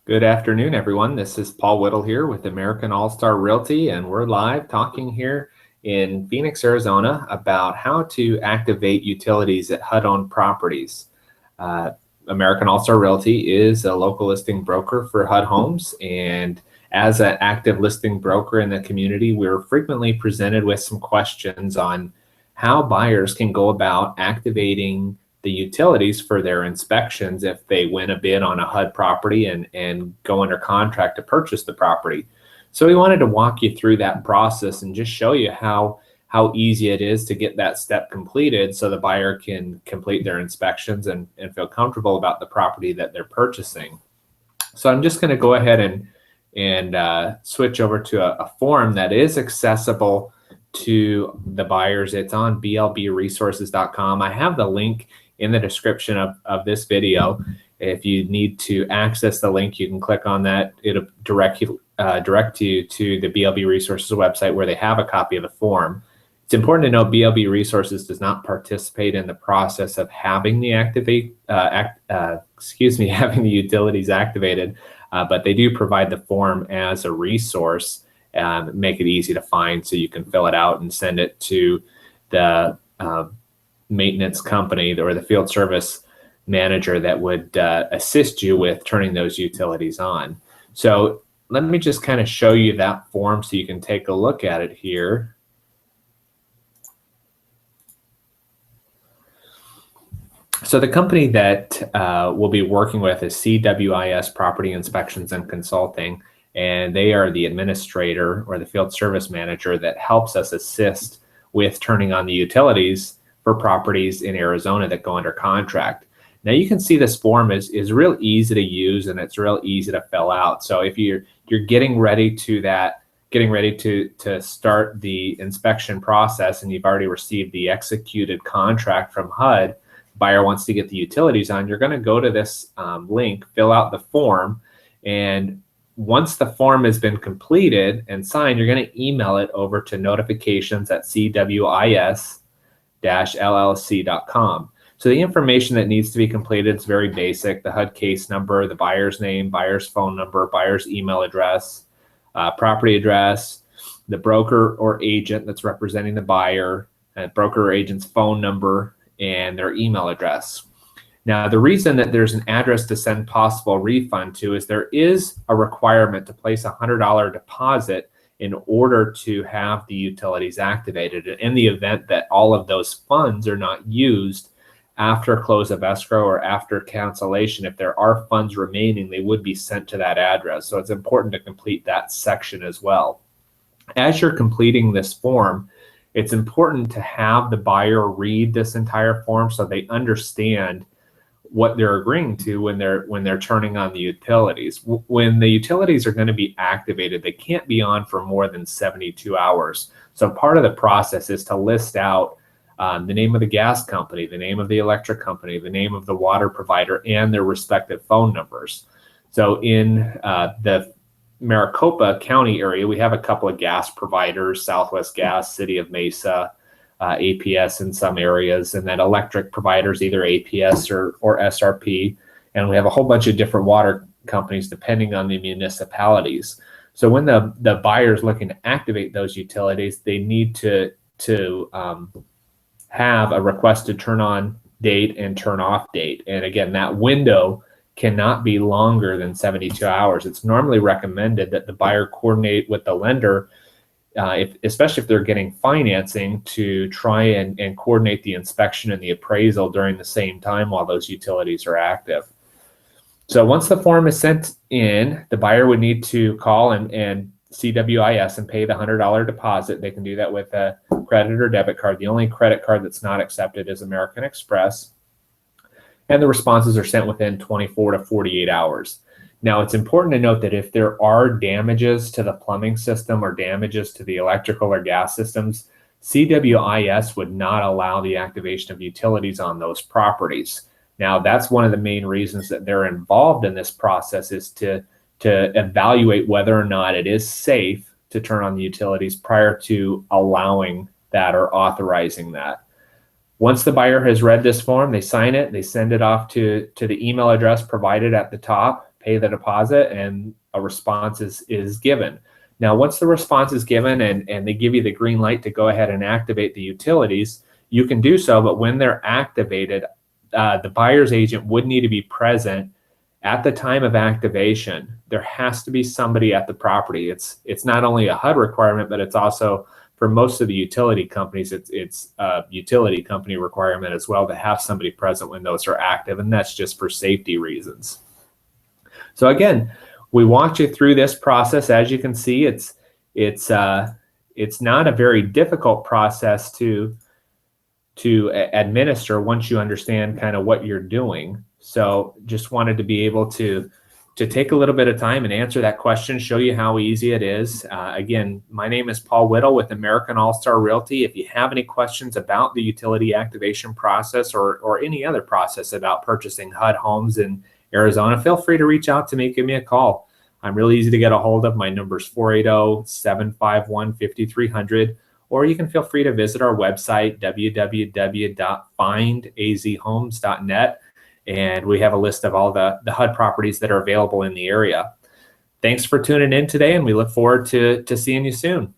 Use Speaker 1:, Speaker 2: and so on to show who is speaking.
Speaker 1: Good afternoon, everyone. This is Paul Whittle here with American Allstar Realty, and we're live talking here in Phoenix, Arizona about how to activate utilities at HUD-owned properties. American Allstar Realty is a local listing broker for HUD homes, and as an active listing broker in the community, we're frequently presented with some questions on how buyers can go about activating the utilities for their inspections if they win a bid on a HUD property and go under contract to purchase the property. So we wanted to walk you through that process and just show you how easy it is to get that step completed so the buyer can complete their inspections and feel comfortable about the property that they're purchasing. So I'm just going to go ahead and switch over to a form that is accessible to the buyers. It's on blbresources.com. I have the link in the description of this video. If you need to access the link, you can click on that. It'll direct you to the BLB Resources website where they have a copy of the form. It's important to note BLB Resources does not participate in the process of having the having the utilities activated, but they do provide the form as a resource and make it easy to find, so you can fill it out and send it to the maintenance company or the field service manager that would assist you with turning those utilities on. So let me just kind of show you that form so you can take a look at it here. So the company that we'll be working with is CWIS Property Inspections and Consulting, and they are the administrator or the field service manager that helps us assist with turning on the utilities for properties in Arizona that go under contract. Now you can see this form is real easy to use, and it's real easy to fill out. So if you're getting ready to start the inspection process and you've already received the executed contract from HUD, buyer wants to get the utilities on, you're going to go to this link, fill out the form, and once the form has been completed and signed, you're going to email it over to notifications@cwis-llc.com. So the information that needs to be completed is very basic: the HUD case number, the buyer's name, buyer's phone number, buyer's email address, property address, the broker or agent that's representing the buyer, broker or agent's phone number, and their email address. Now, the reason that there's an address to send possible refund to is there is a requirement to place a $100 deposit in order to have the utilities activated. In the event that all of those funds are not used after close of escrow or after cancellation, if there are funds remaining, they would be sent to that address. So it's important to complete that section as well. As you're completing this form, it's important to have the buyer read this entire form so they understand what they're agreeing to when they're turning on the utilities. When the utilities are going to be activated, they can't be on for more than 72 hours. So part of the process is to list out the name of the gas company, the name of the electric company, the name of the water provider, and their respective phone numbers. So in the Maricopa County area, we have a couple of gas providers: Southwest Gas, City of Mesa, APS in some areas, and then electric providers, either APS or SRP. And we have a whole bunch of different water companies depending on the municipalities. So when the buyer's looking to activate those utilities, they need to have a requested turn on date and turn off date. And again, that window cannot be longer than 72 hours. It's normally recommended that the buyer coordinate with the lender, especially if they're getting financing, to try and coordinate the inspection and the appraisal during the same time while those utilities are active. So once the form is sent in, the buyer would need to call and CWIS and pay the $100 deposit. They can do that with a credit or debit card. The only credit card that's not accepted is American Express. And the responses are sent within 24 to 48 hours. Now, it's important to note that if there are damages to the plumbing system or damages to the electrical or gas systems, CWIS would not allow the activation of utilities on those properties. Now, that's one of the main reasons that they're involved in this process, is to evaluate whether or not it is safe to turn on the utilities prior to allowing that or authorizing that. Once the buyer has read this form, they sign it, they send it off to the email address provided at the top, pay the deposit, and a response is given. Now, once the response is given and they give you the green light to go ahead and activate the utilities, you can do so. But when they're activated, the buyer's agent would need to be present at the time of activation. There has to be somebody at the property. It's not only a HUD requirement, but it's also for most of the utility companies, it's a utility company requirement as well to have somebody present when those are active, and that's just for safety reasons. So again, we walked you through this process. As you can see, it's not a very difficult process to administer once you understand kind of what you're doing. So just wanted to be able to take a little bit of time and answer that question, show you how easy it is. Again, my name is Paul Whittle with American Allstar Realty. If you have any questions about the utility activation process or any other process about purchasing HUD homes in Arizona, feel free to reach out to me, give me a call. I'm really easy to get a hold of. My number is 480-751-5300. Or you can feel free to visit our website, www.findazhomes.net. And we have a list of all the HUD properties that are available in the area. Thanks for tuning in today, and we look forward to seeing you soon.